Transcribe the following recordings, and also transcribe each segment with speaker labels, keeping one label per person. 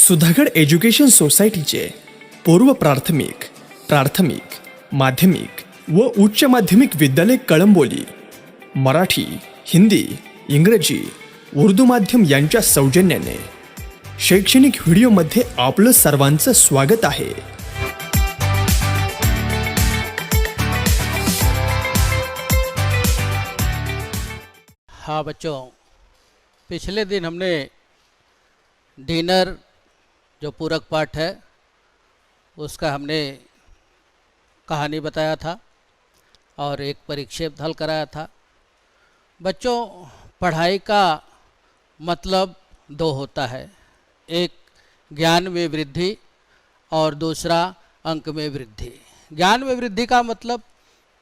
Speaker 1: Sudhagad education सोसायटीचे पूर्व प्राथमिक, प्राथमिक, माध्यमिक व उच्च माध्यमिक विद्यालय कळंबोली मराठी, हिंदी, इंग्रजी, उर्दू माध्यम यांच्या सौजन्याने शैक्षणिक व्हिडिओमध्ये आपलं सर्वांचं स्वागत आहे।
Speaker 2: हाँ बच्चों, पिछले दिन हमने डिनर जो पूरक पाठ है उसका हमने कहानी बताया था और एक परिक्षेप हल कराया था। बच्चों, पढ़ाई का मतलब दो होता है, एक ज्ञान में वृद्धि और दूसरा अंक में वृद्धि। ज्ञान में वृद्धि का मतलब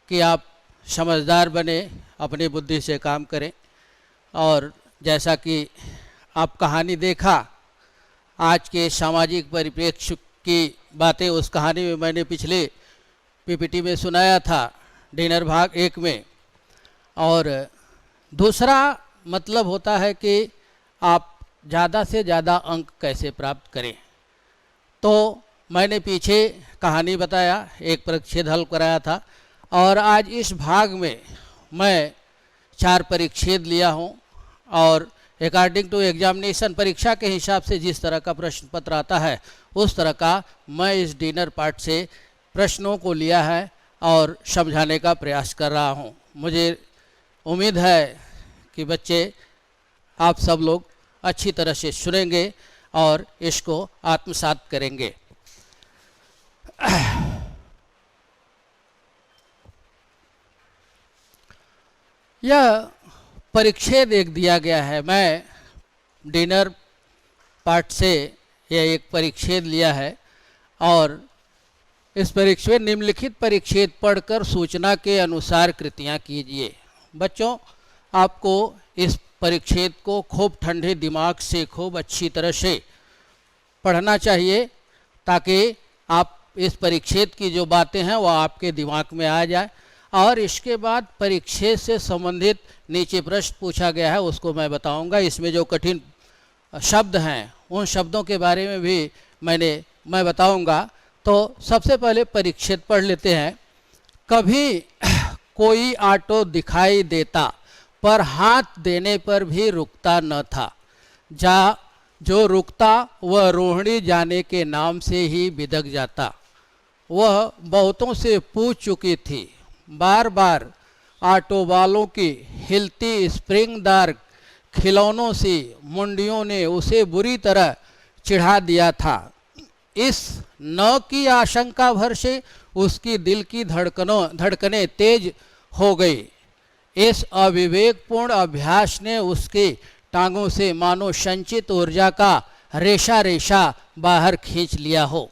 Speaker 2: कि आप समझदार बने, अपनी बुद्धि से काम करें। और जैसा कि आप कहानी देखा, आज के सामाजिक परिप्रेक्ष्य की बातें उस कहानी में मैंने पिछले पीपीटी में सुनाया था, डिनर भाग 1 में। और दूसरा मतलब होता है कि आप ज़्यादा से ज़्यादा अंक कैसे प्राप्त करें। तो मैंने पीछे कहानी बताया, एक परिच्छेद हल कराया था, और आज इस भाग में मैं 4 परिच्छेद लिया हूँ। और अकॉर्डिंग टू एग्जामिनेशन, परीक्षा के हिसाब से जिस तरह का प्रश्न पत्र आता है उस तरह का मैं इस डिनर पार्ट से प्रश्नों को लिया है और समझाने का प्रयास कर रहा हूँ। मुझे उम्मीद है कि बच्चे आप सब लोग अच्छी तरह से सुनेंगे और इसको आत्मसात करेंगे। यह परिच्छेद एक दिया गया है। मैं डिनर पार्ट से यह एक परिच्छेद लिया है और इस परिच्छेद निम्नलिखित परिच्छेद पढ़कर सूचना के अनुसार कृतियाँ कीजिए। बच्चों, आपको इस परिच्छेद को खूब ठंडे दिमाग से खूब अच्छी तरह से पढ़ना चाहिए ताकि आप इस परिच्छेद की जो बातें हैं वह आपके दिमाग में आ जाए। और इसके बाद परिच्छेद से संबंधित नीचे प्रश्न पूछा गया है उसको मैं बताऊंगा। इसमें जो कठिन शब्द हैं उन शब्दों के बारे में भी मैं बताऊंगा। तो सबसे पहले परिच्छेद पढ़ लेते हैं। कभी कोई ऑटो दिखाई देता पर हाथ देने पर भी रुकता न था। जो रुकता वह रोहिणी जाने के नाम से ही बिदक जाता। वह बहुतों से पूछ चुकी थी, बार बार ऑटो वालों की हिलती स्प्रिंगदार खिलौनों से मुंडियों ने उसे बुरी तरह चिढ़ा दिया था। इस न की आशंका भर से उसकी दिल की धड़कनें तेज हो गई। इस अविवेकपूर्ण अभ्यास ने उसकी टांगों से मानो संचित ऊर्जा का रेशा रेशा बाहर खींच लिया हो।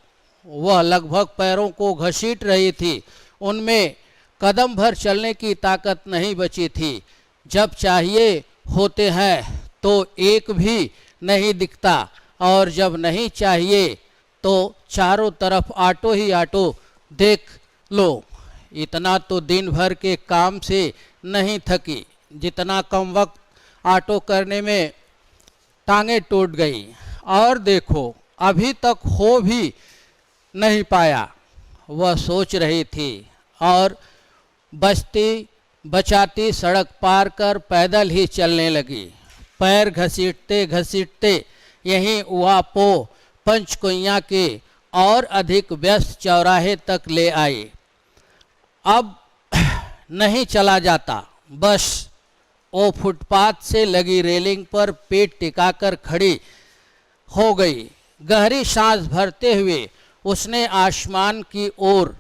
Speaker 2: वह लगभग पैरों को घसीट रही थी, उनमें कदम भर चलने की ताकत नहीं बची थी। जब चाहिए होते हैं तो एक भी नहीं दिखता और जब नहीं चाहिए तो चारों तरफ ऑटो ही ऑटो देख लो। इतना तो दिन भर के काम से नहीं थकी जितना कम वक्त ऑटो करने में टांगें टूट गई। और देखो, अभी तक हो भी नहीं पाया, वह सोच रही थी। और बचाती सड़क पार कर पैदल ही चलने लगी। पैर घसीटते घसीटते यहीं उआपो पंचकुइयाँ के और अधिक व्यस्त चौराहे तक ले आई। अब नहीं चला जाता, बस वो फुटपाथ से लगी रेलिंग पर पेट टिकाकर खड़ी हो गई। गहरी सांस भरते हुए उसने आसमान की ओर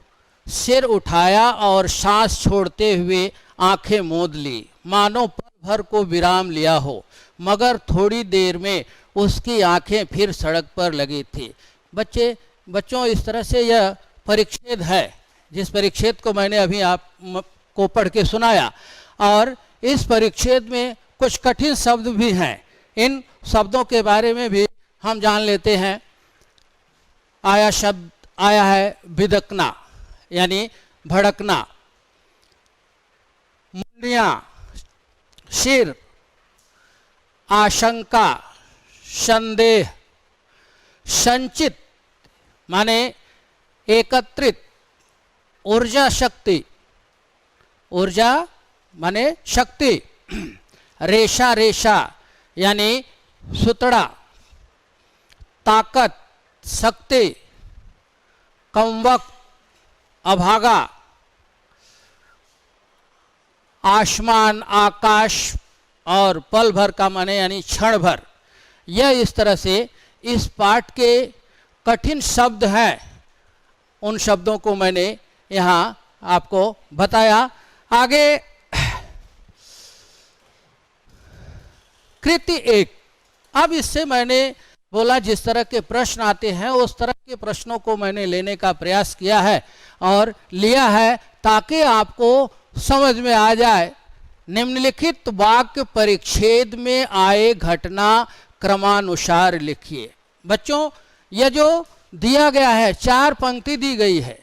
Speaker 2: सिर उठाया और सांस छोड़ते हुए आंखें मूंद ली, मानो पल भर को विराम लिया हो। मगर थोड़ी देर में उसकी आंखें फिर सड़क पर लगी थी। बच्चों, इस तरह से यह परिच्छेद है जिस परिच्छेद को मैंने अभी आपको पढ़ के सुनाया। और इस परिच्छेद में कुछ कठिन शब्द भी हैं। इन शब्दों के बारे में भी हम जान लेते हैं। शब्द आया है बिदकना, यानी भड़कना। मुंडियाँ, सिर, आशंका, संदेह, संचित माने एकत्रित ऊर्जा शक्ति, ऊर्जा माने शक्ति, रेशा रेशा यानी सुतड़ा, ताकत शक्ति, कमवक्त अभागा, आसमान आकाश और पल भर का माने यानी क्षण भर। यह इस तरह से इस पाठ के कठिन शब्द हैं, उन शब्दों को मैंने यहाँ आपको बताया। आगे कृति एक। अब इससे मैंने बोला जिस तरह के प्रश्न आते हैं उस तरह के प्रश्नों को मैंने लेने का प्रयास किया है और लिया है ताकि आपको समझ में आ जाए। निम्नलिखित वाक्य परिच्छेद में आए घटना क्रमानुसार लिखिए। बच्चों यह जो दिया गया है 4 पंक्ति दी गई है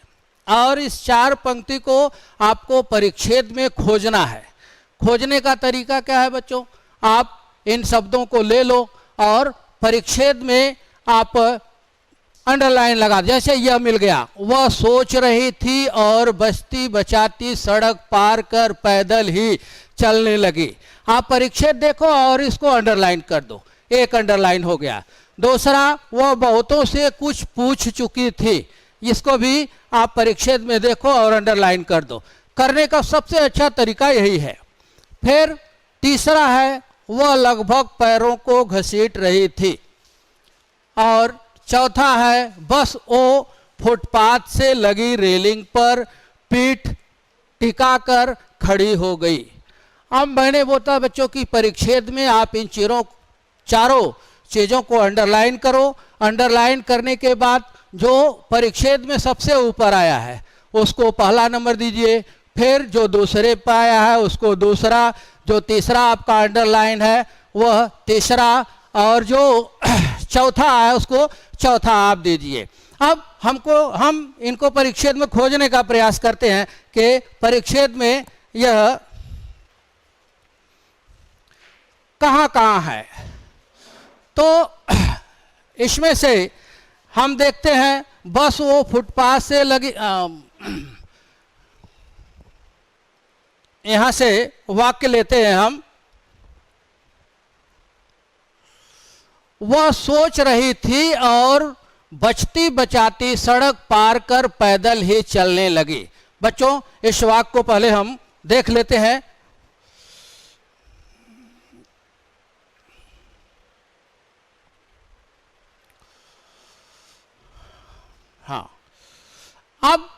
Speaker 2: और इस 4 पंक्ति को आपको परिच्छेद में खोजना है। खोजने का तरीका क्या है बच्चों? आप इन शब्दों को ले लो और परिच्छेद में आप अंडरलाइन लगा। जैसे यह मिल गया, वह सोच रही थी और बचती बचाती सड़क पार कर पैदल ही चलने लगी। आप परिच्छेद देखो और इसको अंडरलाइन कर दो, एक अंडरलाइन हो गया। दूसरा, वह बहुतों से कुछ पूछ चुकी थी, इसको भी आप परिच्छेद में देखो और अंडरलाइन कर दो। करने का सबसे अच्छा तरीका यही है। फिर तीसरा है, वह लगभग पैरों को घसीट रही थी। और चौथा है, बस वो फुटपाथ से लगी रेलिंग पर पीठ टिकाकर खड़ी हो गई। अब मैंने बोला बच्चों की परिच्छेद में आप इन चारों चीज़ों को अंडरलाइन करो। अंडरलाइन करने के बाद जो परिच्छेद में सबसे ऊपर आया है उसको पहला नंबर दीजिए, फिर जो दूसरे पे आया है उसको दूसरा, जो तीसरा आपका अंडरलाइन है वह तीसरा, और जो चौथा है उसको चौथा आप दीजिए। अब हम इनको परिच्छेद में खोजने का प्रयास करते हैं कि परिच्छेद में यह कहाँ कहाँ है। तो इसमें से हम देखते हैं, बस वो फुटपाथ से लगी, यहां से वाक्य लेते हैं हम। वह सोच रही थी और बचती बचाती सड़क पार कर पैदल ही चलने लगी। बच्चों इस वाक्य को पहले हम देख लेते हैं। हाँ, अब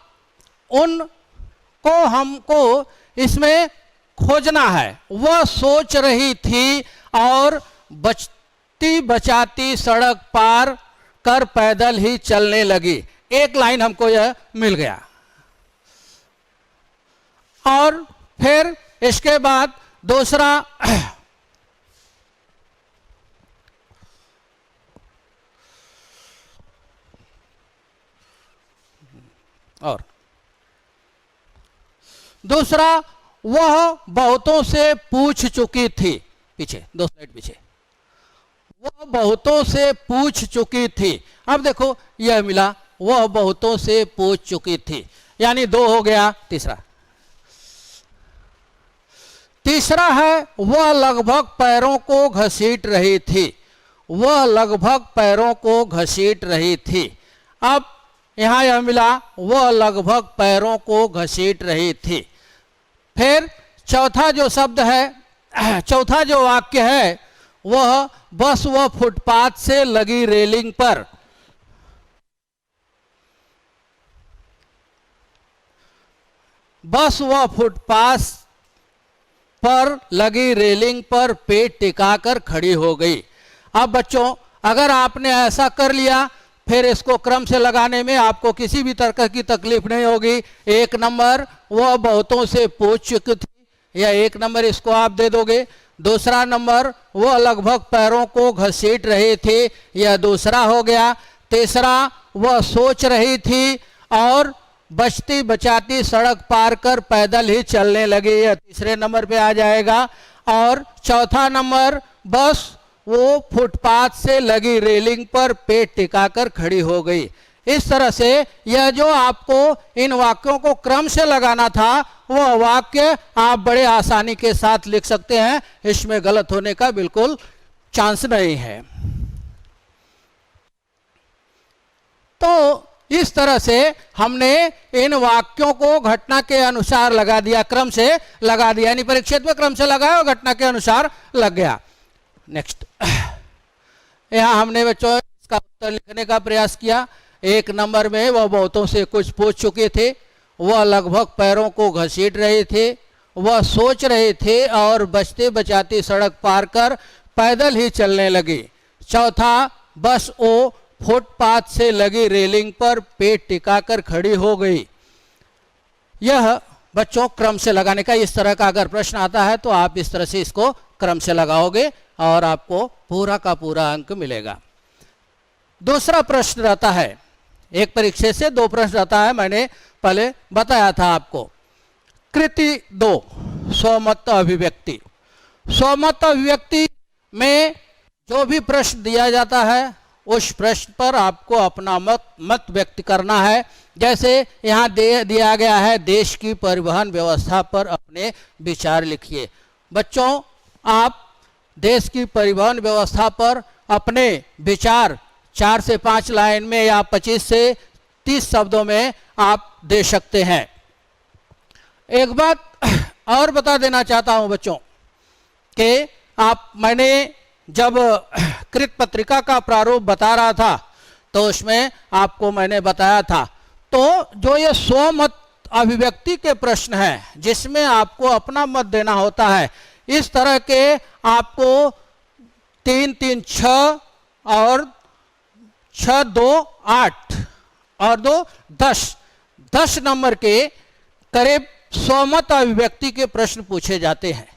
Speaker 2: उनको हमको इसमें खोजना है। वह सोच रही थी और बचती बचाती सड़क पार कर पैदल ही चलने लगी। एक लाइन हमको यह मिल गया। और फिर इसके बाद दूसरा, और दूसरा, वह बहुतों से पूछ चुकी थी। पीछे 2 स्लाइड पीछे, वह बहुतों से पूछ चुकी थी। अब देखो यह मिला, वह बहुतों से पूछ चुकी थी, यानी 2 हो गया। तीसरा है, वह लगभग पैरों को घसीट रही थी। वह लगभग पैरों को घसीट रही थी। अब यहां यह मिला, वह लगभग पैरों को घसीट रही थी। फिर चौथा जो शब्द है, चौथा जो वाक्य है वह, बस वह फुटपाथ से लगी रेलिंग पर, बस वह फुटपाथ पर लगी रेलिंग पर पेट टिकाकर खड़ी हो गई। अब बच्चों अगर आपने ऐसा कर लिया, फिर इसको क्रम से लगाने में आपको किसी भी तरह की तकलीफ नहीं होगी। 1 नंबर वह बहुतों से पूछ चुकी थी, या 1 नंबर इसको आप दे दोगे। दूसरा नंबर, वह लगभग पैरों को घसीट रही थी, यह दूसरा हो गया। तीसरा, वह सोच रही थी और बचती बचाती सड़क पार कर पैदल ही चलने लगी, यह तीसरे नंबर पे आ जाएगा। और चौथा नंबर, बस वो फुटपाथ से लगी रेलिंग पर पेट टिकाकर खड़ी हो गई। इस तरह से यह जो आपको इन वाक्यों को क्रम से लगाना था वह वाक्य आप बड़े आसानी के साथ लिख सकते हैं, इसमें गलत होने का बिल्कुल चांस नहीं है। तो इस तरह से हमने इन वाक्यों को घटना के अनुसार लगा दिया, क्रम से लगा दिया, यानी परिच्छेद में क्रम से लगाया और घटना के अनुसार लग गया। नेक्स्ट, यहां हमने बच्चों इसका उत्तर लिखने का प्रयास किया। एक नंबर में वह बहुतों से कुछ पूछ चुके थे, वह लगभग पैरों को घसीट रहे थे, वह सोच रहे थे और बचते बचाते सड़क पार कर पैदल ही चलने लगे। चौथा, बस वो फुटपाथ से लगी रेलिंग पर पेट टिकाकर खड़ी हो गई। यह बच्चों क्रम से लगाने का, इस तरह का अगर प्रश्न आता है तो आप इस तरह से इसको क्रम से लगाओगे और आपको पूरा का पूरा अंक मिलेगा। दूसरा प्रश्न रहता है, एक परीक्षे से दो प्रश्न रहता है, मैंने पहले बताया था आपको। कृति 2, स्वमत अभिव्यक्ति। स्वमत अभिव्यक्ति में जो भी प्रश्न दिया जाता है उस प्रश्न पर आपको अपना मत व्यक्त करना है। जैसे यहाँ दिया गया है, देश की परिवहन व्यवस्था पर अपने विचार लिखिए। बच्चों, आप देश की परिवहन व्यवस्था पर अपने विचार 4 से 5 लाइन में या 25 से 30 शब्दों में आप दे सकते हैं। एक बात और बता देना चाहता हूं बच्चों कि मैंने जब कृत पत्रिका का प्रारूप बता रहा था तो उसमें आपको मैंने बताया था, तो जो ये स्वमत अभिव्यक्ति के प्रश्न हैं जिसमें आपको अपना मत देना होता है, इस तरह के आपको 3, 3, 6 और 6, 2, 8 और 2, 10 नंबर के करीब स्वमत अभिव्यक्ति के प्रश्न पूछे जाते हैं,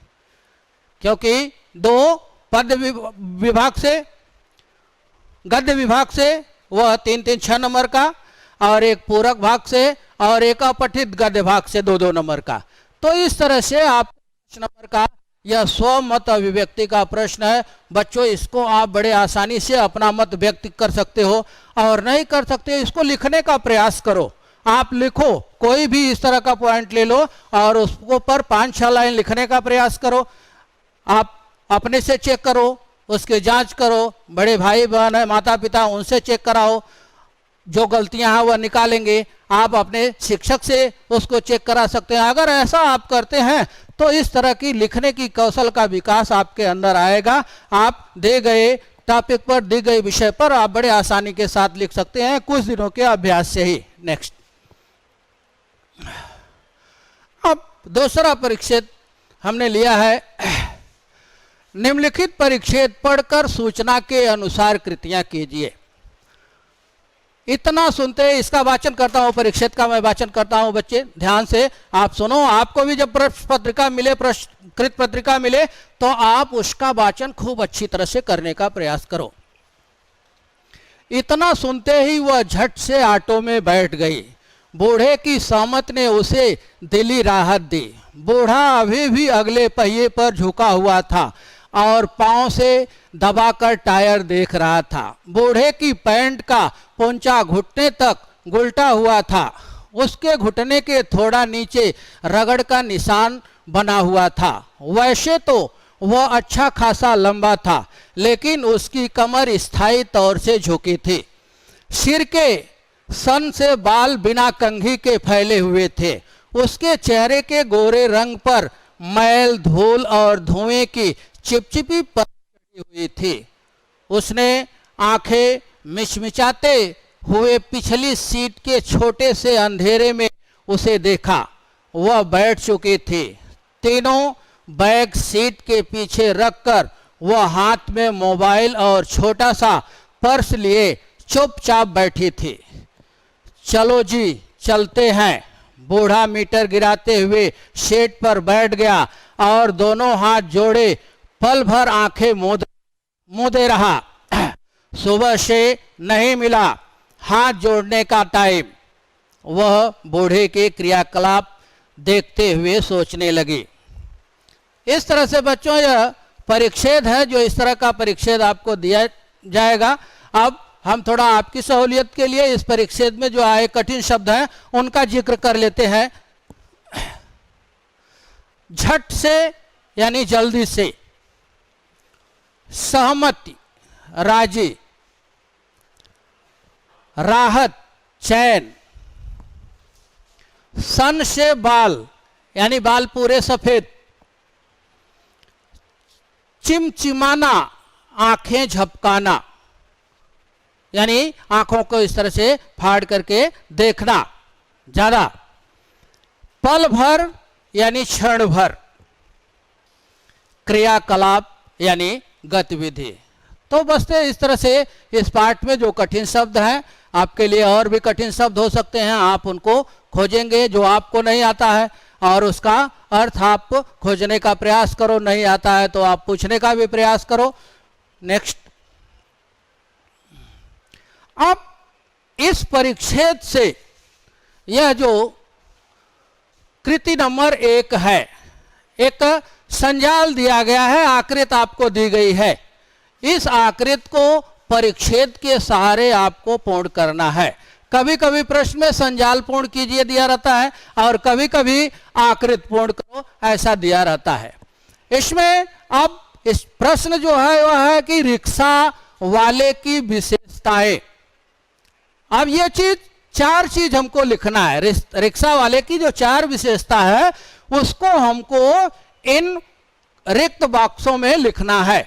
Speaker 2: क्योंकि 2 पद विभाग से, गद्य विभाग से वह 3, 3, 6 नंबर का, और एक पूरक भाग से और एक अपठित गद्य भाग से 2, 2 नंबर का। तो इस तरह से आप 5 नंबर का यह स्वमत अभिव्यक्ति का प्रश्न है। बच्चों, इसको आप बड़े आसानी से अपना मत व्यक्त कर सकते हो, और नहीं कर सकते इसको लिखने का प्रयास करो। आप लिखो, कोई भी इस तरह का पॉइंट ले लो और उसको पर 5-6 लाइन लिखने का प्रयास करो। आप अपने से चेक करो, उसके जांच करो, बड़े भाई बहन है, माता पिता, उनसे चेक कराओ, जो गलतियां हैं वह निकालेंगे। आप अपने शिक्षक से उसको चेक करा सकते हैं। अगर ऐसा आप करते हैं तो इस तरह की लिखने की कौशल का विकास आपके अंदर आएगा। आप दे गए टॉपिक पर, दी गई विषय पर आप बड़े आसानी के साथ लिख सकते हैं कुछ दिनों के अभ्यास से ही। नेक्स्ट, अब दूसरा परिच्छेद हमने लिया है, निम्नलिखित परिच्छेद पढ़कर सूचना के अनुसार कृतियां कीजिए। इतना सुनते इसका वाचन करता हूं, परिच्छेद का मैं वाचन करता हूं। बच्चे ध्यान से आप सुनो। आपको भी जब प्रश्न पत्रिका मिले, कृत पत्रिका मिले, तो आप उसका वाचन खूब अच्छी तरह से करने का प्रयास करो। इतना सुनते ही वह झट से ऑटो में बैठ गई। बूढ़े की सहमत ने उसे दिली राहत दी। बूढ़ा अभी भी अगले पहिए पर झुका हुआ था और पांव से दबाकर टायर देख रहा था। बूढ़े की पैंट का पोंचा घुटने तक गुलटा हुआ था। उसके घुटने के थोड़ा नीचे रगड़ का निशान बना हुआ था। वैसे तो वह अच्छा खासा लंबा था, लेकिन उसकी कमर स्थायी तौर से झुकी थी। सिर के सन से बाल बिना कंघी के फैले हुए थे। उसके चेहरे के गोरे रंग पर मैल, धूल और धुएं की चिपचिपी परत हुई थी। उसने आंखें मिचमिचाते हुए पिछली सीट के छोटे से अंधेरे में उसे देखा। वह बैठ चुकी थी। तीनों बैग सीट के पीछे रखकर वह हाथ में मोबाइल और छोटा सा पर्स लिए चुपचाप बैठी थी। चलो जी, चलते हैं। बूढ़ा मीटर गिराते हुए सीट पर बैठ गया और दोनों हाथ जोड़े पल भर आंखें मूंदे रहा। सुबह से नहीं मिला हाथ जोड़ने का टाइम। वह बूढ़े के क्रियाकलाप देखते हुए सोचने लगी। इस तरह से बच्चों यह परिच्छेद है जो इस तरह का परिच्छेद आपको दिया जाएगा। अब हम थोड़ा आपकी सहूलियत के लिए इस परिच्छेद में जो आए कठिन शब्द हैं उनका जिक्र कर लेते हैं। झट से यानी जल्दी से, सहमति राजी, राहत चैन, सन से बाल यानी बाल पूरे सफेद, चिमचिमाना आंखें झपकाना यानी आंखों को इस तरह से फाड़ करके देखना ज्यादा, पल भर यानी क्षण भर, क्रियाकलाप यानी गतिविधि। तो बस इस तरह से इस पाठ में जो कठिन शब्द हैं, आपके लिए और भी कठिन शब्द हो सकते हैं, आप उनको खोजेंगे जो आपको नहीं आता है और उसका अर्थ आप खोजने का प्रयास करो। नहीं आता है तो आप पूछने का भी प्रयास करो। नेक्स्ट, अब इस परिच्छेद से यह जो कृति नंबर 1 है, एक संजाल दिया गया है, आकृति आपको दी गई है। इस आकृति को परिच्छेद के सहारे आपको पूर्ण करना है। कभी कभी प्रश्न में संजाल पूर्ण कीजिए दिया रहता है और कभी कभी आकृति पूर्ण करो ऐसा दिया रहता है। इसमें अब इस प्रश्न जो है वह है कि रिक्शा वाले की विशेषताएं। अब ये चीज 4 चीज हमको लिखना है। रिक्शा वाले की जो 4 विशेषता है उसको हमको इन रिक्त बॉक्सों में लिखना है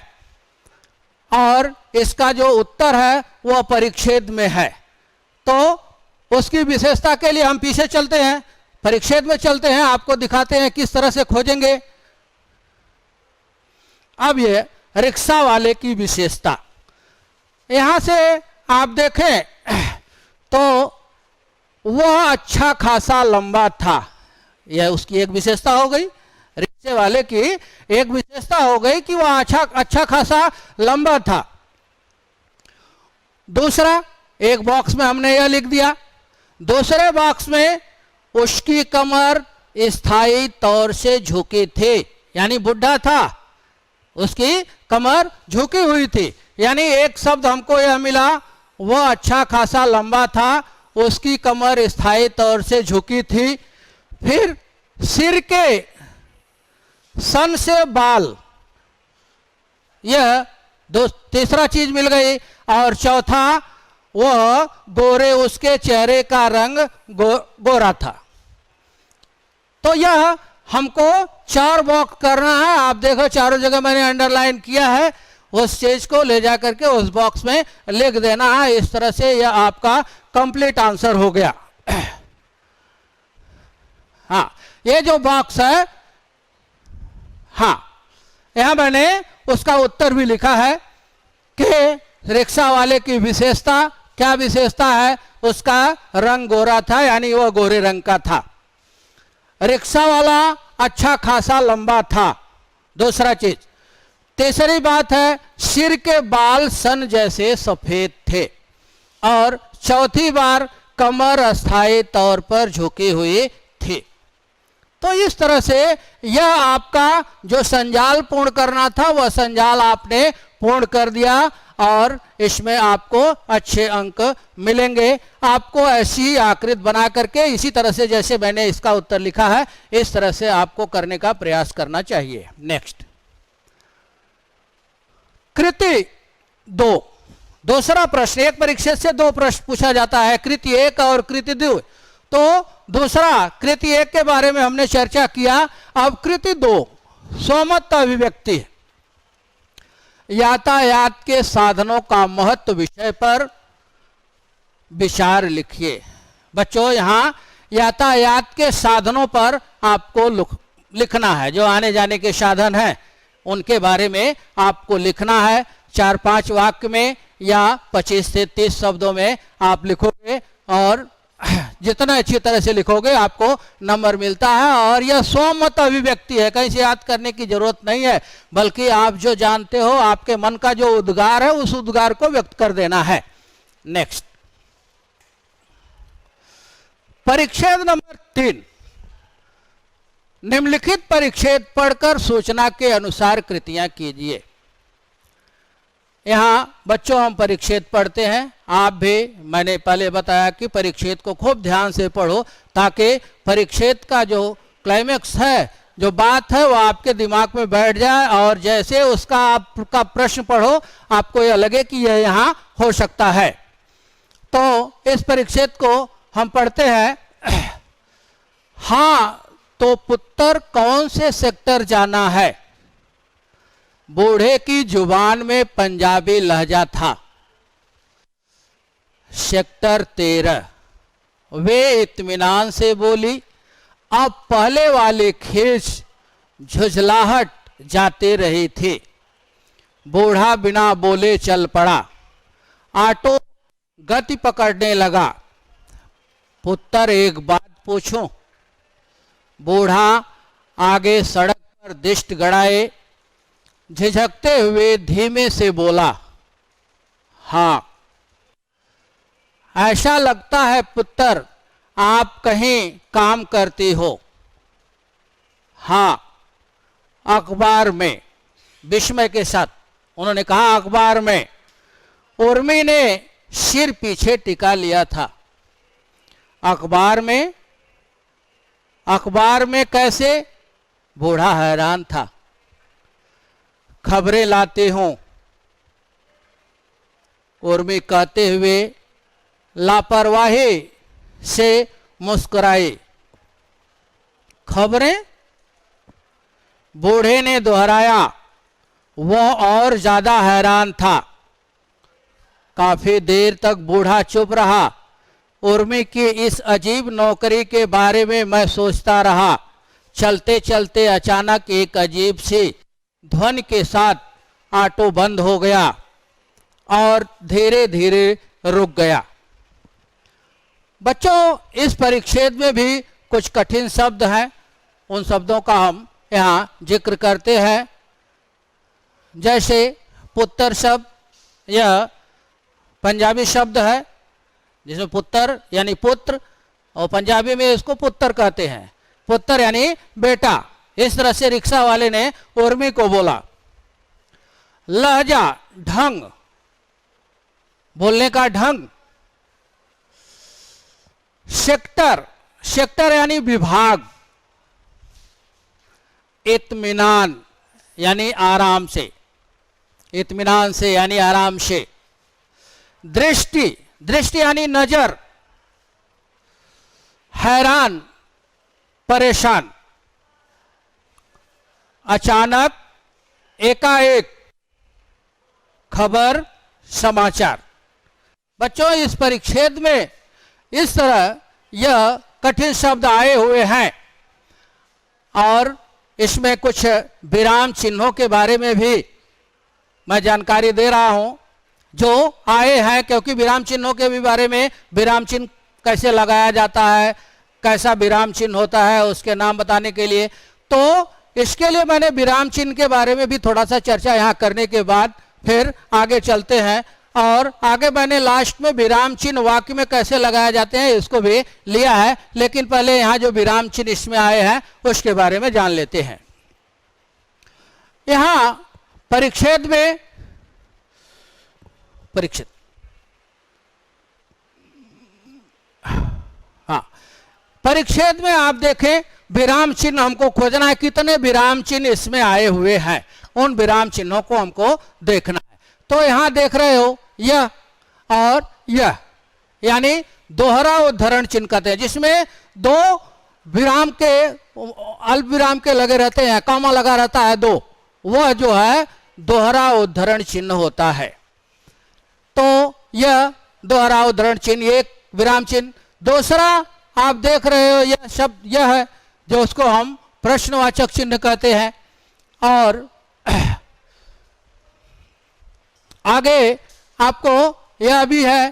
Speaker 2: और इसका जो उत्तर है वह परिच्छेद में है। तो उसकी विशेषता के लिए हम पीछे चलते हैं, परिच्छेद में चलते हैं, आपको दिखाते हैं किस तरह से खोजेंगे। अब ये रिक्शा वाले की विशेषता, यहां से आप देखें तो वह अच्छा खासा लंबा था, यह उसकी एक विशेषता हो गई। रिक्शे वाले की एक विशेषता हो गई कि वह अच्छा खासा लंबा था। दूसरा, एक बॉक्स में हमने यह लिख दिया। दूसरे बॉक्स में उसकी कमर स्थायी तौर से झुकी थी, यानी बुढ़ा था, उसकी कमर झुकी हुई थी। यानी एक शब्द हमको यह मिला, वह अच्छा खासा लंबा था, उसकी कमर स्थायी तौर से झुकी थी। फिर सिर के सन से बाल, यह तीसरा चीज मिल गई। और चौथा, वह गोरे, उसके चेहरे का रंग गोरा था। तो यह हमको 4 बॉक्स करना है। आप देखो चारों जगह मैंने अंडरलाइन किया है, उस चीज को ले जा करके उस बॉक्स में लिख देना है। इस तरह से यह आपका कंप्लीट आंसर हो गया। हाँ, ये जो बॉक्स है, हाँ, यहां मैंने उसका उत्तर भी लिखा है कि रिक्शा वाले की विशेषता, क्या विशेषता है, उसका रंग गोरा था, यानी वह गोरे रंग का था। रिक्शा वाला अच्छा खासा लंबा था, दूसरा चीज। तीसरी बात है, सिर के बाल सन जैसे सफेद थे। और चौथी बार, कमर अस्थायी तौर पर झुकी हुई थी। तो इस तरह से यह आपका जो संजाल पूर्ण करना था वह संजाल आपने पूर्ण कर दिया और इसमें आपको अच्छे अंक मिलेंगे। आपको ऐसी आकृति बना करके इसी तरह से जैसे मैंने इसका उत्तर लिखा है इस तरह से आपको करने का प्रयास करना चाहिए। नेक्स्ट, कृति 2, दूसरा प्रश्न। एक परिच्छेद से 2 प्रश्न पूछा जाता है, कृति 1 और कृति 2। तो दूसरा कृति 1 के बारे में हमने चर्चा किया। अब कृति 2, स्वमत अभिव्यक्ति। यातायात के साधनों का महत्व विषय पर विचार लिखिए। बच्चों, यहां यातायात के साधनों पर आपको लिखना है, जो आने जाने के साधन हैं उनके बारे में आपको लिखना है। 4-5 वाक्य में या 25 से 30 शब्दों में आप लिखोगे और जितना अच्छी तरह से लिखोगे आपको नंबर मिलता है। और यह स्वमत अभिव्यक्ति है, कहीं से याद करने की जरूरत नहीं है, बल्कि आप जो जानते हो, आपके मन का जो उद्गार है उस उद्गार को व्यक्त कर देना है। नेक्स्ट, परिच्छेद नंबर 3, निम्नलिखित परिच्छेद पढ़कर सूचना के अनुसार कृतियां कीजिए। यहाँ बच्चों हम परिच्छेद पढ़ते हैं, आप भी, मैंने पहले बताया कि परिच्छेद को खूब ध्यान से पढ़ो ताकि परिच्छेद का जो क्लाइमेक्स है, जो बात है, वो आपके दिमाग में बैठ जाए और जैसे उसका आपका प्रश्न पढ़ो आपको यह लगे कि यह यहाँ हो सकता है। तो इस परिच्छेद को हम पढ़ते हैं। हाँ तो पुत्र कौन से सेक्टर जाना है? बूढ़े की जुबान में पंजाबी लहजा था। सेक्टर 13। वे इत्मीनान से बोली। अब पहले वाले खींच झुझलाहट जाते रही थी। बूढ़ा बिना बोले चल पड़ा। ऑटो गति पकड़ने लगा। पुत्र एक बात पूछूं? बूढ़ा आगे सड़क पर दिष्ट गड़ाए झिझकते हुए धीमे से बोला, हाँ। ऐसा लगता है पुत्र आप कहीं काम करती हो। हाँ, अखबार में। विस्मय के साथ उन्होंने कहा, अखबार में। उर्मी ने सिर पीछे टिका लिया था। अखबार में? अखबार में कैसे? बूढ़ा हैरान था। खबरें लाते हूं, उर्मी कहते हुए लापरवाही से मुस्कुराई। खबरें? बूढ़े ने दोहराया। वह और ज्यादा हैरान था। काफी देर तक बूढ़ा चुप रहा। उर्मी की इस अजीब नौकरी के बारे में मैं सोचता रहा। चलते चलते अचानक एक अजीब सी ध्वनि के साथ ऑटो बंद हो गया और धीरे धीरे रुक गया। बच्चों, इस परिच्छेद में भी कुछ कठिन शब्द हैं। उन शब्दों का हम यहाँ जिक्र करते हैं। जैसे पुत्र शब्द, यह पंजाबी शब्द है जिसमें पुत्र यानी पुत्र, और पंजाबी में इसको पुत्र कहते हैं। पुत्र यानी बेटा। इस तरह से रिक्शा वाले ने उर्मी को बोला। लहजा, ढंग, बोलने का ढंग। सेक्टर, सेक्टर यानी विभाग। इत्मीनान यानी आराम से, इत्मीनान से यानी आराम से। दृष्टि, दृष्टि यानी नजर। हैरान, परेशान। अचानक, एकाएक, खबर, समाचार। बच्चों, इस परिच्छेद में इस तरह यह कठिन शब्द आए हुए हैं और इसमें कुछ विराम चिन्हों के बारे में भी मैं जानकारी दे रहा हूं जो आए हैं, क्योंकि विराम चिन्हों के भी बारे में, विराम चिन्ह कैसे लगाया जाता है, कैसा विराम चिन्ह होता है, उसके नाम बताने के लिए। तो इसके लिए मैंने विराम चिन्ह के बारे में भी थोड़ा सा चर्चा यहाँ करने के बाद फिर आगे चलते हैं। और आगे मैंने लास्ट में विराम चिन्ह वाक्य में कैसे लगाए जाते हैं इसको भी लिया है, लेकिन पहले यहाँ जो विराम चिन्ह इसमें आए हैं उसके बारे में जान लेते हैं। यहाँ परिच्छेद में, परिच्छेद, हाँ, परिच्छेद में आप देखें विराम चिन्ह हमको खोजना है। कितने विराम चिन्ह इसमें आए हुए हैं, उन विराम चिन्हों को हमको देखना है। तो यहां देख रहे हो यह और यह, यानी दोहरा उद्धरण चिन्ह कहते हैं, जिसमें दो विराम के, अल्प विराम के लगे रहते हैं, कॉमा लगा रहता है दो, वह जो है दोहरा उद्धरण चिन्ह होता है। तो यह दोहरा उद्धरण चिन्ह, एक विराम चिन्ह। दूसरा आप देख रहे हो यह शब्द, यह है जो उसको हम प्रश्नवाचक चिन्ह कहते हैं। और आगे आपको यह भी है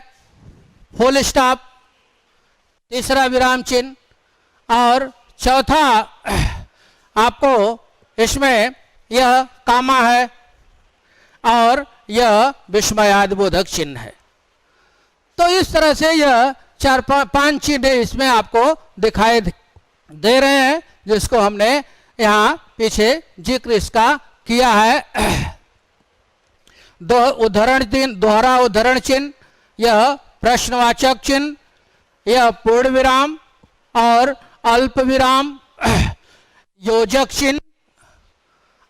Speaker 2: फुल स्टॉप, तीसरा विराम चिन्ह। और चौथा आपको इसमें यह कामा है और यह विस्मयादिबोधक चिन्ह है। तो इस तरह से यह 4-5 चिन्ह इसमें आपको दिखाई दे रहे हैं जिसको हमने यहाँ पीछे जिक्र इसका किया है। दोहरा उद्धरण चिन्ह, यह प्रश्नवाचक चिन्ह, यह पूर्ण विराम और अल्प विराम, योजक चिन्ह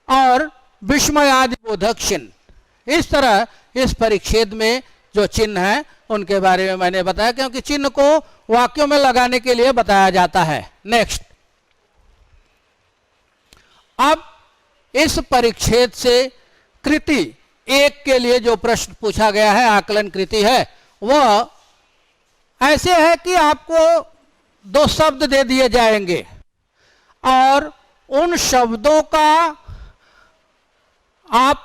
Speaker 2: और विस्मयादि बोधक चिन्ह। इस तरह इस परिच्छेद में जो चिन्ह हैं उनके बारे में मैंने बताया, क्योंकि चिन्ह को वाक्यों में लगाने के लिए बताया जाता है। नेक्स्ट, अब इस परिच्छेद से कृति एक के लिए जो प्रश्न पूछा गया है, आकलन कृति है, वह ऐसे है कि आपको 2 शब्द दे दिए जाएंगे और उन शब्दों का आप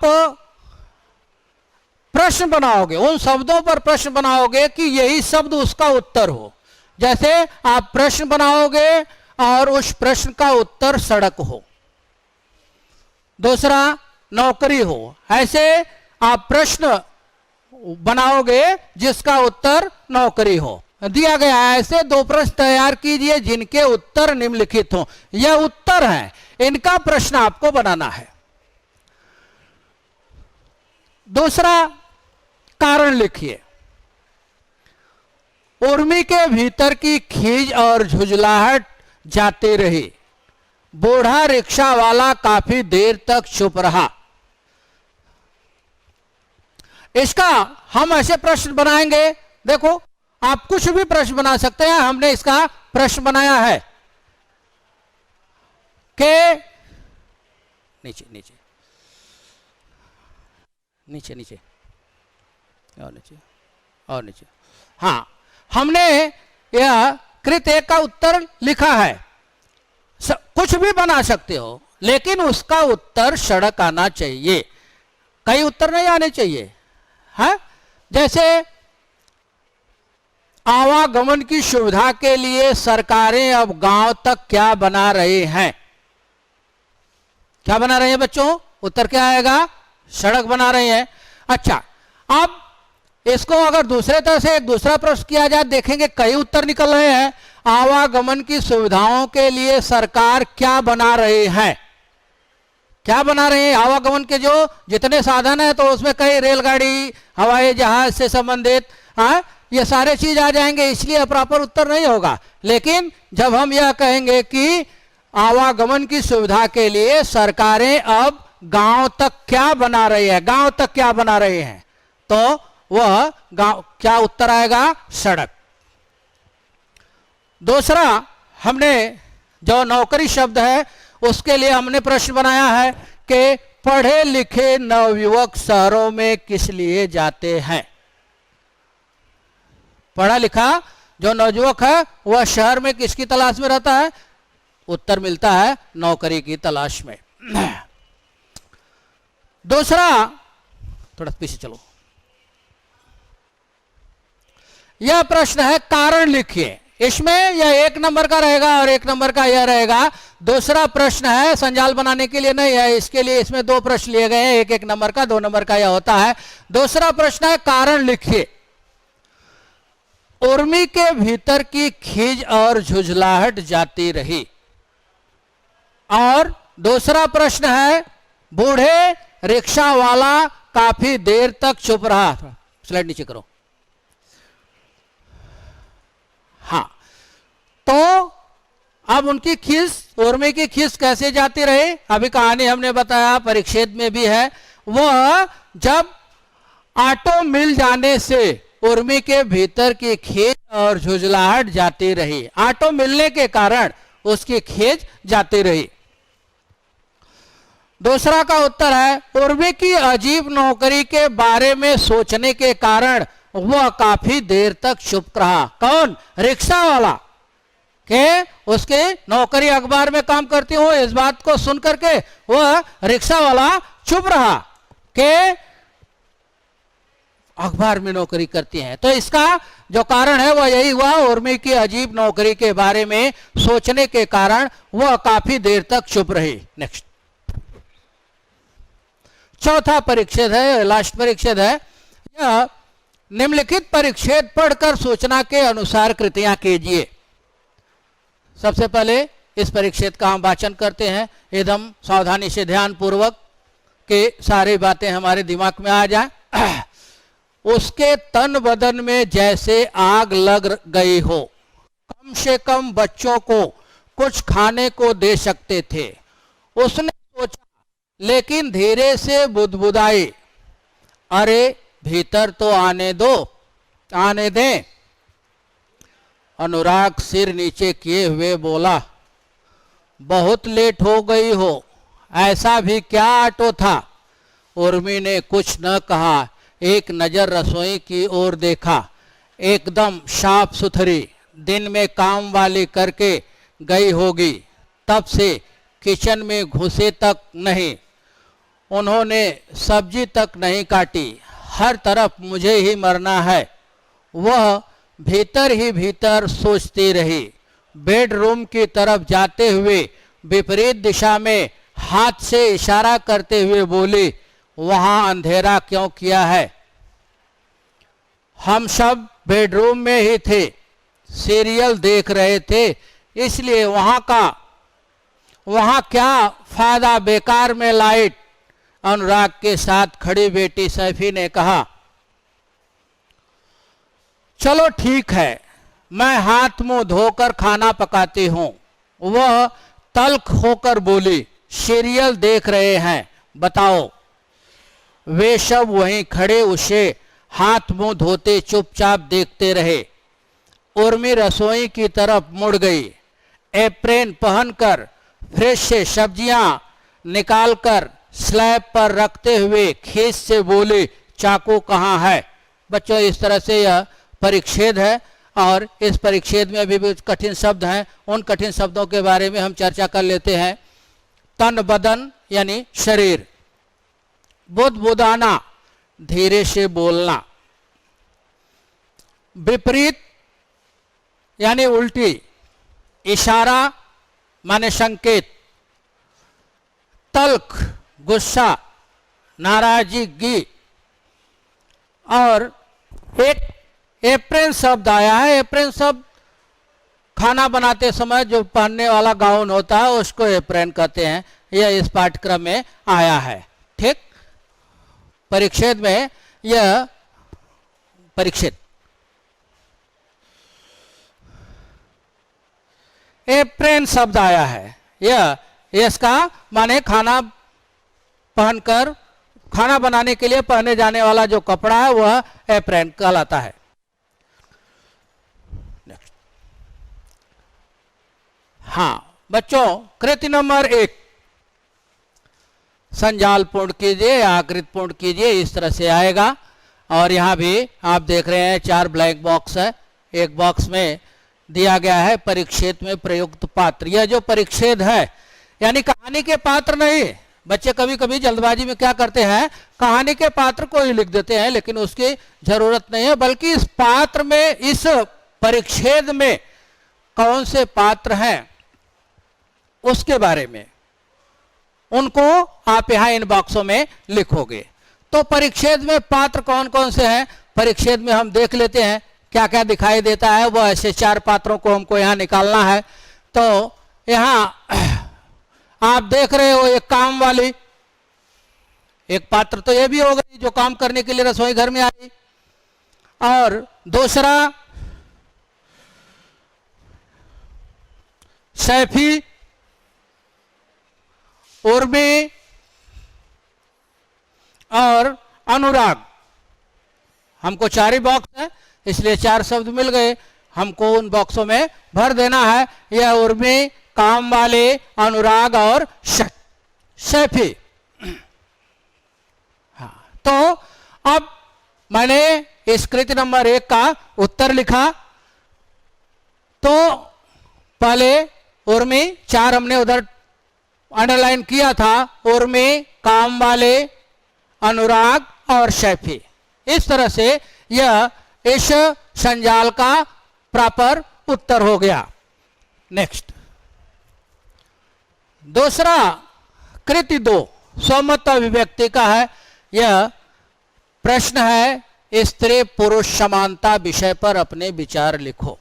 Speaker 2: प्रश्न बनाओगे, उन शब्दों पर प्रश्न बनाओगे कि यही शब्द उसका उत्तर हो। जैसे आप प्रश्न बनाओगे और उस प्रश्न का उत्तर सड़क हो, दूसरा नौकरी हो। ऐसे आप प्रश्न बनाओगे जिसका उत्तर नौकरी हो। दिया गया है, ऐसे 2 प्रश्न तैयार कीजिए जिनके उत्तर निम्नलिखित हों। यह उत्तर है, इनका प्रश्न आपको बनाना है। दूसरा, कारण लिखिए। उर्मी के भीतर की खीज और झुंझलाहट जाती रही, बूढ़ा रिक्शा वाला काफी देर तक चुप रहा। इसका हम ऐसे प्रश्न बनाएंगे, देखो आप कुछ भी प्रश्न बना सकते हैं। हमने इसका प्रश्न बनाया है कि नीचे नीचे नीचे नीचे और नीचे और नीचे, हाँ, हमने यह कृत एक का उत्तर लिखा है। कुछ भी बना सकते हो, लेकिन उसका उत्तर सड़क आना चाहिए, कई उत्तर नहीं आने चाहिए। है जैसे आवागमन की सुविधा के लिए सरकारें अब गांव तक क्या बना रहे हैं? क्या बना रहे हैं बच्चों? उत्तर क्या आएगा? सड़क बना रहे हैं। अच्छा, अब इसको अगर दूसरे तरह से एक दूसरा प्रश्न किया जाए, देखेंगे कई उत्तर निकल रहे हैं। आवागमन की सुविधाओं के लिए सरकार क्या बना रहे हैं? क्या बना रहे हैं? आवागमन के जो जितने साधन है, तो उसमें कई रेलगाड़ी, हवाई जहाज से संबंधित, हाँ, ये सारे चीज आ जाएंगे, इसलिए प्रॉपर उत्तर नहीं होगा। लेकिन जब हम यह कहेंगे कि आवागमन की सुविधा के लिए सरकारें अब गांव तक क्या बना रही है, गांव तक क्या बना रहे हैं, तो वह गांव, क्या उत्तर आएगा? सड़क। दूसरा, हमने जो नौकरी शब्द है उसके लिए हमने प्रश्न बनाया है कि पढ़े लिखे नवयुवक शहरों में किस लिए जाते हैं? पढ़ा लिखा जो नवयुवक है वह शहर में किसकी तलाश में रहता है? उत्तर मिलता है नौकरी की तलाश में। दूसरा, थोड़ा पीछे चलो, यह प्रश्न है कारण लिखिए। इसमें यह 1 नंबर का रहेगा और 1 नंबर का यह रहेगा। दूसरा प्रश्न है, संजाल बनाने के लिए नहीं है, इसके लिए इसमें 2 प्रश्न लिए गए हैं, 1 नंबर का, 2 नंबर का यह होता है। दूसरा प्रश्न है कारण लिखिए। उर्मी के भीतर की खीज और झुंझलाहट जाती रही। और दूसरा प्रश्न है बूढ़े रिक्शा वाला काफी देर तक चुप रहा। स्लाइड नीचे करो। हाँ, तो अब उनकी खीस, उर्मी की खीस कैसे जाती रही? अभी कहानी हमने बताया, परिच्छेद में भी है। वह जब ऑटो मिल जाने से उर्मी के भीतर की खीज और झुंझलाहट जाती रही। ऑटो मिलने के कारण उसकी खीज जाती रही। दूसरा का उत्तर है उर्मी की अजीब नौकरी के बारे में सोचने के कारण वह काफी देर तक चुप रहा। कौन? रिक्शा वाला। के उसके नौकरी अखबार में काम करती हो, इस बात को सुन करके वह रिक्शा वाला चुप रहा के अखबार में नौकरी करती हैं। तो इसका जो कारण है वह यही हुआ, उर्मी की अजीब नौकरी के बारे में सोचने के कारण वह काफी देर तक चुप रही। नेक्स्ट, चौथा परिच्छेद है, लास्ट परिच्छेद है। यह निम्नलिखित परिच्छेद पढ़कर सूचना के अनुसार कृतियां कीजिए। सबसे पहले इस परिच्छेद का हम वाचन करते हैं एकदम सावधानी से, ध्यान पूर्वक कि सारी बातें हमारे दिमाग में आ जाए। उसके तन बदन में जैसे आग लग गई हो, कम से कम बच्चों को कुछ खाने को दे सकते थे। उसने सोचा, लेकिन धीरे से बुदबुदाई, अरे भीतर तो आने दो, आने दें। अनुराग सिर नीचे किए हुए बोला, बहुत लेट हो गई हो, ऐसा भी क्या ऑटो था। उर्मी ने कुछ न कहा, एक नजर रसोई की ओर देखा। एकदम साफ सुथरी, दिन में काम वाली करके गई होगी, तब से किचन में घुसे तक नहीं। उन्होंने सब्जी तक नहीं काटी, हर तरफ मुझे ही मरना है। वह भीतर ही भीतर सोचती रही। बेडरूम की तरफ जाते हुए विपरीत दिशा में हाथ से इशारा करते हुए बोली, वहां अंधेरा क्यों किया है? हम सब बेडरूम में ही थे, सीरियल देख रहे थे, इसलिए वहां क्या फायदा बेकार में लाइट। अनुराग के साथ खड़ी बेटी सैफी ने कहा, चलो ठीक है, मैं हाथ मुंह धोकर खाना पकाती हूं। वह तल्ख होकर बोली, सीरियल देख रहे हैं, बताओ। वे सब वहीं खड़े उसे हाथ मुंह धोते चुपचाप देखते रहे। उर्मी रसोई की तरफ मुड़ गई। एप्रेन पहनकर फ्रिज से सब्जियां निकालकर स्लैब पर रखते हुए खींच से बोली, चाकू कहाँ है? बच्चों, इस तरह से यह परिच्छेद है और इस परिच्छेद में भी कठिन शब्द हैं। उन कठिन शब्दों के बारे में हम चर्चा कर लेते हैं। तन बदन यानी शरीर, बुदबुदाना धीरे से बोलना, विपरीत यानी उल्टी, इशारा माने संकेत, तल्ख गुस्सा नाराजगी, और एक एप्रेन शब्द आया है। एप्रेन शब्द खाना बनाते समय जो पहनने वाला गाउन होता है उसको एप्रेन कहते हैं। यह इस पाठ्यक्रम में आया है। ठीक, परिच्छेद में यह परिच्छेद एप्रेन शब्द आया है। यह इसका माने खाना पहनकर खाना बनाने के लिए पहने जाने वाला जो कपड़ा है वह एप्रेन कहलाता है। हाँ बच्चों, कृति नंबर 1, संजाल पूर्ण कीजिए, आकृति पूर्ण कीजिए, इस तरह से आएगा। और यहाँ भी आप देख रहे हैं 4 ब्लैक बॉक्स है। एक बॉक्स में दिया गया है परिच्छेद में प्रयुक्त पात्र। यह जो परिच्छेद है यानी कहानी के पात्र नहीं। बच्चे कभी कभी जल्दबाजी में क्या करते हैं, कहानी के पात्र को ही लिख देते हैं, लेकिन उसकी जरूरत नहीं है। बल्कि इस पात्र में, इस परिच्छेद में कौन से पात्र हैं उसके बारे में, उनको आप यहाँ इन बॉक्सों में लिखोगे। तो परिच्छेद में पात्र कौन कौन से हैं, परिच्छेद में हम देख लेते हैं क्या क्या दिखाई देता है। वो ऐसे 4 पात्रों को हमको यहाँ निकालना है। तो यहाँ आप देख रहे हो एक काम वाली, एक पात्र तो ये भी हो गई जो काम करने के लिए रसोई घर में आई, और दूसरा सैफी, उर्मी और अनुराग। हमको 4 ही बॉक्स है, इसलिए 4 शब्द मिल गए। हमको उन बॉक्सों में भर देना है। यह उर्मी, काम वाले, अनुराग और सैफी। हाँ, तो अब मैंने इस कृति नंबर 1 का उत्तर लिखा। तो पहले उर्मी, 4 हमने उधर अंडरलाइन किया था, उर्मी, काम वाले, अनुराग और सैफी। इस तरह से यह इस संजाल का प्रॉपर उत्तर हो गया। नेक्स्ट, दूसरा कृति 2 स्वमत अभिव्यक्ति का है। यह प्रश्न है, स्त्री पुरुष समानता विषय पर अपने विचार लिखो।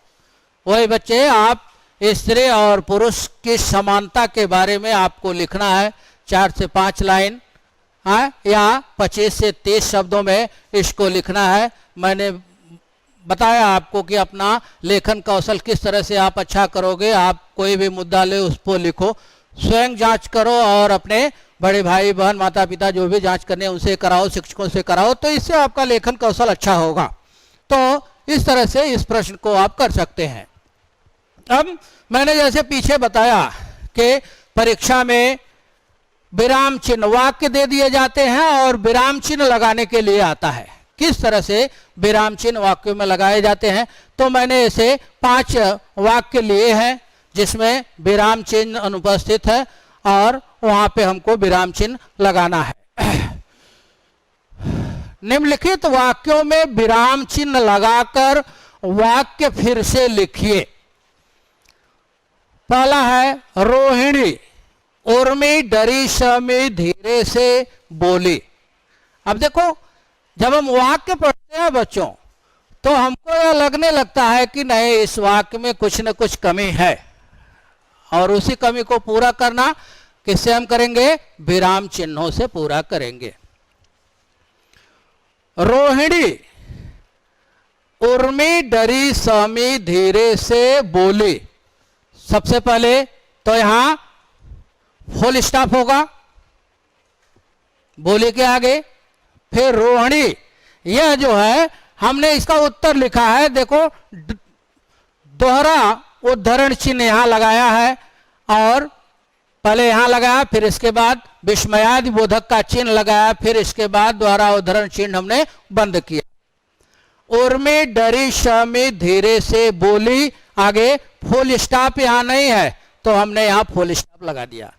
Speaker 2: वही बच्चे, आप स्त्री और पुरुष की समानता के बारे में आपको लिखना है 4 से 5 लाइन, हाँ, या 25 से 30 शब्दों में इसको लिखना है। मैंने बताया आपको कि अपना लेखन कौशल किस तरह से आप अच्छा करोगे। आप कोई भी मुद्दा ले उस पर लिखो, स्वयं जांच करो और अपने बड़े भाई बहन माता पिता जो भी जांच करने उनसे कराओ, शिक्षकों से कराओ, तो इससे आपका लेखन कौशल अच्छा होगा। तो इस तरह से इस प्रश्न को आप कर सकते हैं। अब मैंने जैसे पीछे बताया कि परीक्षा में विराम चिन्ह वाक्य दे दिए जाते हैं और विराम चिन्ह लगाने के लिए आता है किस तरह से विराम चिन्ह वाक्यों में लगाए जाते हैं। तो मैंने ऐसे 5 वाक्य लिए हैं जिसमें विराम चिन्ह अनुपस्थित है और वहां पे हमको विराम चिन्ह लगाना है। निम्नलिखित वाक्यों में विराम चिन्ह लगाकर वाक्य फिर से लिखिए। पहला है रोहिणी उर्मी डरी शमी धीरे से बोली। अब देखो, जब हम वाक्य पढ़ते हैं बच्चों तो हमको यह लगने लगता है कि नहीं, इस वाक्य में कुछ न कुछ कमी है, और उसी कमी को पूरा करना किससे हम करेंगे? विराम चिन्हों से पूरा करेंगे। रोहिणी उर्मी डरी शमी धीरे से बोली। सबसे पहले तो यहां फुल स्टॉप होगा बोली के आगे, फिर रोहिणी। यह जो है हमने इसका उत्तर लिखा है, देखो दोहरा उद्धरण चिन्ह यहां लगाया है और पहले यहां लगाया, फिर इसके बाद विस्मयादि बोधक का चिन्ह लगाया, फिर इसके बाद दोहरा उद्धरण चिन्ह हमने बंद किया। उर्मी डरी शमी धीरे से बोली, आगे फुल स्टॉप यहां नहीं है तो हमने यहां फुल स्टॉप लगा दिया।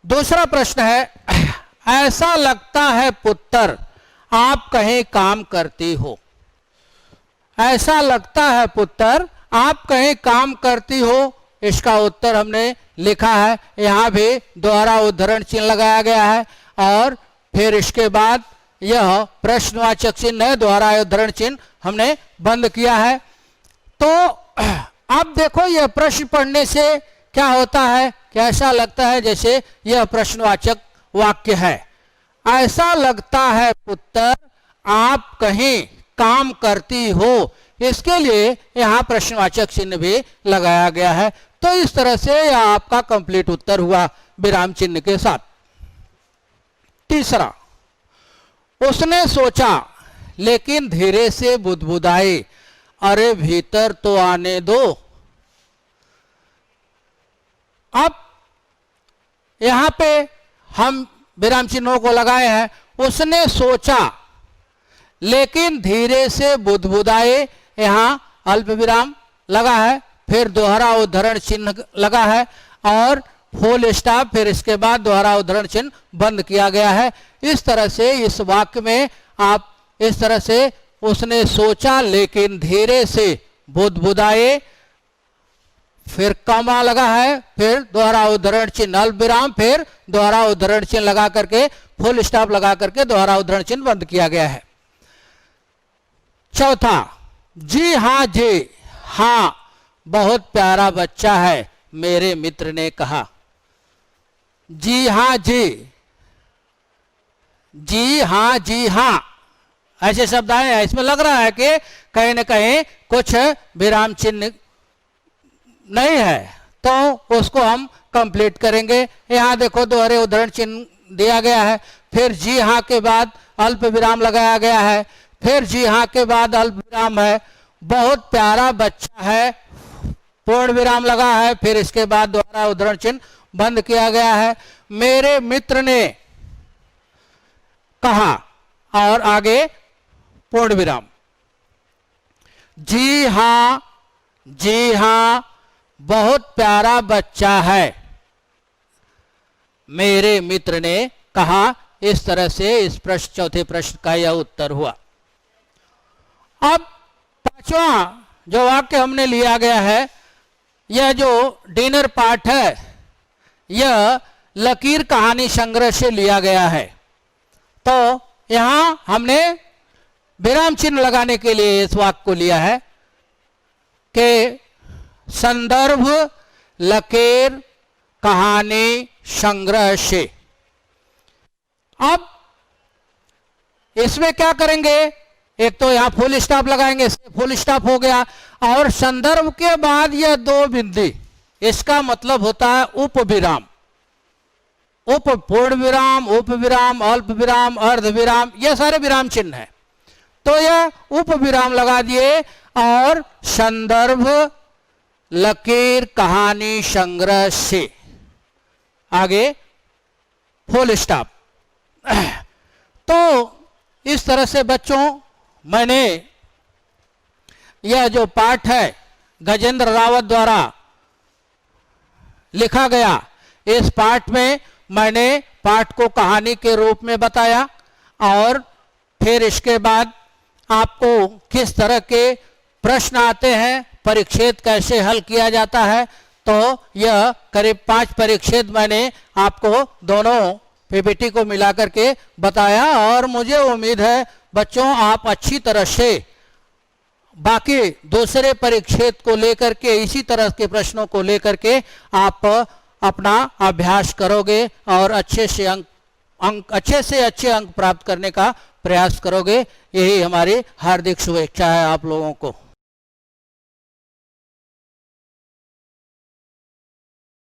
Speaker 2: दूसरा प्रश्न है, ऐसा लगता है पुत्र आप कहीं काम करती हो। ऐसा लगता है पुत्र आप कहीं काम करती हो, इसका उत्तर हमने लिखा है। यहां भी दोहरा उद्धरण चिन्ह लगाया गया है और फिर इसके बाद यह प्रश्नवाचक चिन्ह है, दोहरा उद्धरण चिन्ह हमने बंद किया है। तो अब देखो, यह प्रश्न पढ़ने से क्या होता है कि ऐसा लगता है जैसे यह प्रश्नवाचक वाक्य है। ऐसा लगता है पुत्र आप कहीं काम करती हो, इसके लिए यहां प्रश्नवाचक चिन्ह भी लगाया गया है। तो इस तरह से यह आपका कंप्लीट उत्तर हुआ विराम चिन्ह के साथ। तीसरा, उसने सोचा लेकिन धीरे से बुदबुदाई, अरे भीतर तो आने दो। अब यहां पे हम विराम चिन्हों को लगाए हैं। उसने सोचा लेकिन धीरे से बुदबुदाए, यहां अल्प विराम लगा है, फिर दोहरा उद्धरण चिन्ह लगा है और फुल स्टॉप, फिर इसके बाद दोहरा उद्धरण चिन्ह बंद किया गया है। इस तरह से इस वाक्य में आप इस तरह से उसने सोचा लेकिन धीरे से बुदबुदाए, फिर कमा लगा है, फिर दोहरा उद्धरण चिन्ह अल्प विराम, फिर दोहरा उद्धरण चिन्ह लगा करके फुल स्टॉप लगा करके दोहरा उद्धरण चिन्ह बंद किया गया है। चौथा, जी हाँ जी हाँ बहुत प्यारा बच्चा है, मेरे मित्र ने कहा। जी हाँ जी हाँ ऐसे शब्द आए हैं। इसमें लग रहा है कि कहीं न कहीं कुछ विराम चिन्ह नहीं है, तो उसको हम कंप्लीट करेंगे। यहाँ देखो दोहरे उद्धरण चिन्ह दिया गया है, फिर जी हाँ के बाद अल्प विराम लगाया गया है, फिर जी हाँ के बाद अल्प विराम है, बहुत प्यारा बच्चा है, पूर्ण विराम लगा है, फिर इसके बाद दोहरा उद्धरण चिन्ह बंद किया गया है। मेरे मित्र ने कहा और आगे पूर्ण विराम। जी हाँ बहुत प्यारा बच्चा है, मेरे मित्र ने कहा। इस तरह से इस प्रश्न चौथे प्रश्न का यह उत्तर हुआ। अब पांचवा जो वाक्य हमने लिया गया है, यह जो डिनर पार्ट है, यह लकीर कहानी संग्रह से लिया गया है। तो यहां हमने विराम चिन्ह लगाने के लिए इस वाक्य को लिया है कि संदर्भ लकीर कहानी संग्रह से। अब इसमें क्या करेंगे, एक तो यहां फुल स्टॉप लगाएंगे, फुल स्टॉप हो गया, और संदर्भ के बाद यह दो बिंदु, इसका मतलब होता है उप विराम, उप पूर्ण विराम, उप विराम, अल्प विराम, अर्ध विराम, ये सारे विराम चिन्ह है। तो यह उप विराम लगा दिए और संदर्भ लकीर कहानी संग्रह से आगे फुल स्टॉप। तो इस तरह से बच्चों मैंने यह जो पाठ है गजेंद्र रावत द्वारा लिखा गया, इस पाठ में मैंने पाठ को कहानी के रूप में बताया, और फिर इसके बाद आपको किस तरह के प्रश्न आते हैं, परिच्छेद कैसे हल किया जाता है, तो यह करीब 5 परिच्छेद मैंने आपको दोनों पीपीटी को मिलाकर के बताया। और मुझे उम्मीद है बच्चों आप अच्छी तरह से बाकी दूसरे परिच्छेद को लेकर के, इसी तरह के प्रश्नों को लेकर के आप अपना अभ्यास करोगे और अच्छे से अच्छे अंक प्राप्त करने का प्रयास करोगे। यही हमारी हार्दिक शुभेच्छा है आप लोगों को।